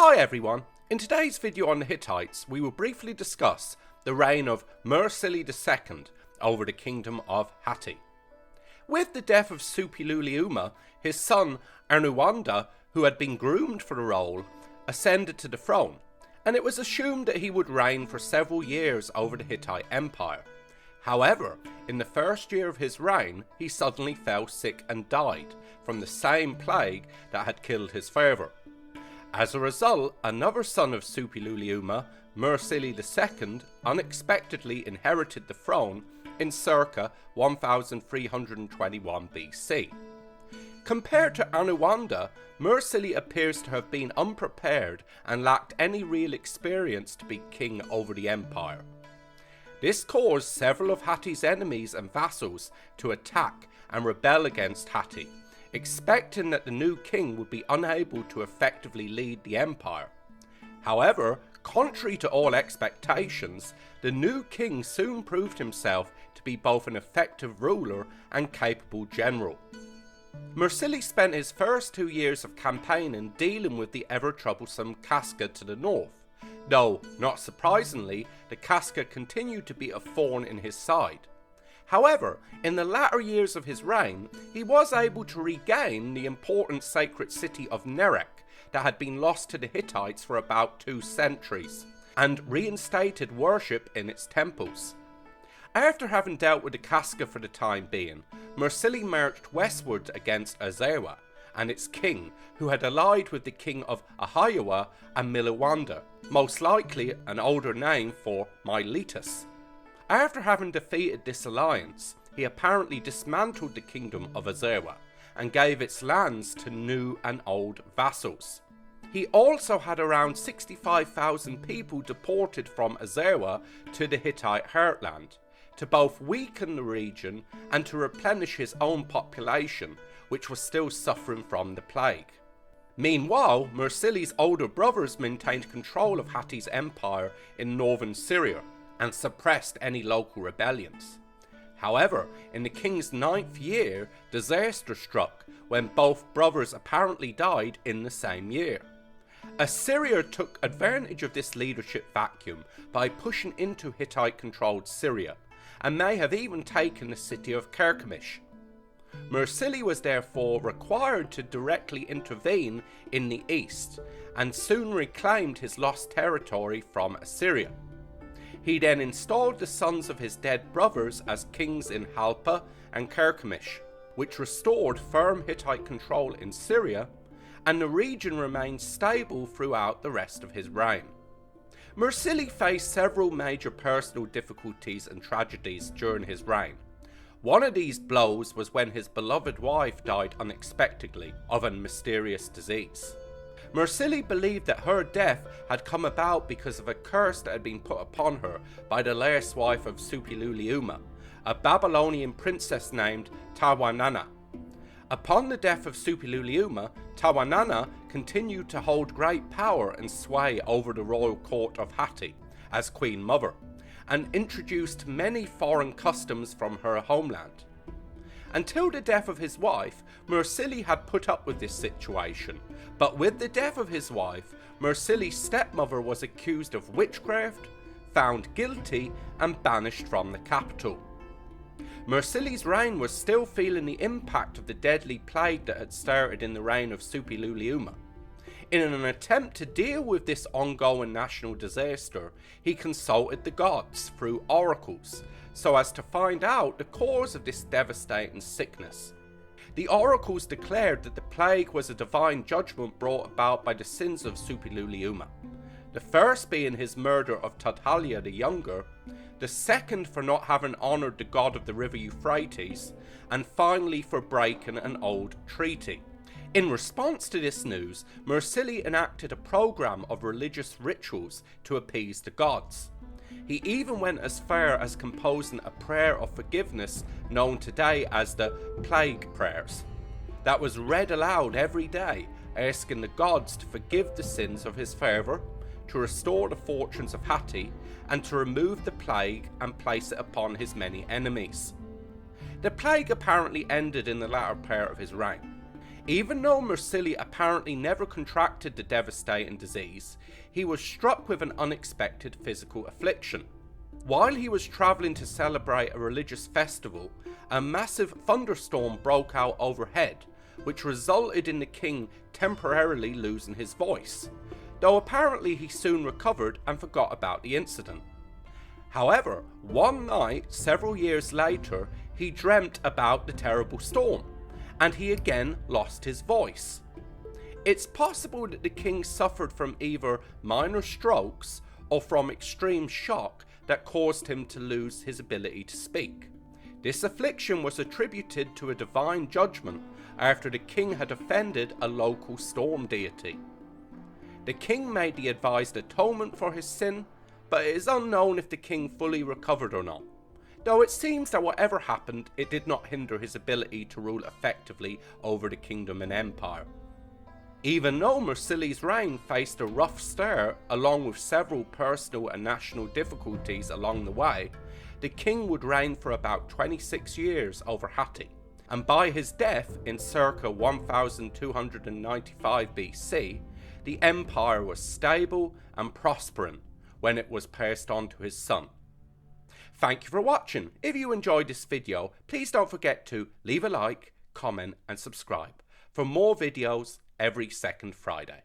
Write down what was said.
Hi everyone, in today's video on the Hittites we will briefly discuss the reign of Mursili II over the kingdom of Hatti. With the death of c.1321, his son Arnold, who had been groomed for the role, ascended to the throne, and it was assumed that he would reign for several years over the Hittite Empire. However, in the first year of his reign, he suddenly fell sick and died from the same plague that had killed his father. As a result, another son of c.1321, Mursili II, unexpectedly inherited the throne in circa 1321 BC. Compared to Arnold, Mursili appears to have been unprepared and lacked any real experience to be king over the empire. This caused several of Hatti's enemies and vassals to attack and rebel against Hatti, expecting that the new king would be unable to effectively lead the empire. However, contrary to all expectations, the new king soon proved himself to be both an effective ruler and capable general. Mursili spent his first 2 years of campaigning dealing with the ever-troublesome Casca to the north, though, not surprisingly, the Casca continued to be a thorn in his side. However, in the latter years of his reign, he was able to regain the important sacred city of Nerek that had been lost to the Hittites for about 2 centuries, and reinstated worship in its temples. After having dealt with the Casca for the time being, Mursili marched westward against Azawa and its king, who had allied with the king of Ahayawa and Milawanda, most likely an older name for Miletus. After having defeated this alliance, he apparently dismantled the kingdom of Azawa and gave its lands to new and old vassals. He also had around 65,000 people deported from Azawa to the Hittite heartland, to both weaken the region and to replenish his own population, which was still suffering from the plague. Meanwhile, Mursili's older brothers maintained control of Hatti's empire in northern Syria and suppressed any local rebellions. However, in the king's 9th year, disaster struck when both brothers apparently died in the same year. Assyria took advantage of this leadership vacuum by pushing into Hittite-controlled Syria, and may have even taken the city of Carchemish. Mursili was therefore required to directly intervene in the east, and soon reclaimed his lost territory from Assyria. He then installed the sons of his dead brothers as kings in Halpa and Carchemish, which restored firm Hittite control in Syria, and the region remained stable throughout the rest of his reign. Mursili faced several major personal difficulties and tragedies during his reign. One of these blows was when his beloved wife died unexpectedly of a mysterious disease. Mursili believed that her death had come about because of a curse that had been put upon her by the last wife of c.1321, a Babylonian princess named Tawananna. Upon the death of c.1321, Tawananna continued to hold great power and sway over the royal court of Hatti as Queen Mother, and introduced many foreign customs from her homeland. Until the death of his wife, Mursili had put up with this situation, but with the death of his wife, Mursili's stepmother was accused of witchcraft, found guilty, and banished from the capital. Mursili's reign was still feeling the impact of the deadly plague that had started in the reign of c.1321. In an attempt to deal with this ongoing national disaster, he consulted the gods through oracles, so as to find out the cause of this devastating sickness. The oracles declared that the plague was a divine judgment brought about by the sins of c.1321. The first being his murder of Tadhalia the Younger, the second for not having honoured the god of the river Euphrates, and finally for breaking an old treaty. In response to this news, Mursili enacted a program of religious rituals to appease the gods. He even went as far as composing a prayer of forgiveness known today as the Plague Prayers, that was read aloud every day, asking the gods to forgive the sins of his father, to restore the fortunes of Hatti, and to remove the plague and place it upon his many enemies. The plague apparently ended in the latter part of his reign. Even though Mursili apparently never contracted the devastating disease, he was struck with an unexpected physical affliction. While he was travelling to celebrate a religious festival, a massive thunderstorm broke out overhead, which resulted in the king temporarily losing his voice, though apparently he soon recovered and forgot about the incident. However, one night, several years later, he dreamt about the terrible storm, and he again lost his voice. It's possible that the king suffered from either minor strokes or from extreme shock that caused him to lose his ability to speak. This affliction was attributed to a divine judgment after the king had offended a local storm deity. The king made the advised atonement for his sin, but it is unknown if the king fully recovered or not, though it seems that whatever happened, it did not hinder his ability to rule effectively over the kingdom and empire. Even though Mursili's reign faced a rough start, along with several personal and national difficulties along the way, the king would reign for about 26 years over Hatti, and by his death in circa 1295 BC, the empire was stable and prospering when it was passed on to his son. Thank you for watching. If you enjoyed this video, please don't forget to leave a like, comment and subscribe for more videos every second Friday.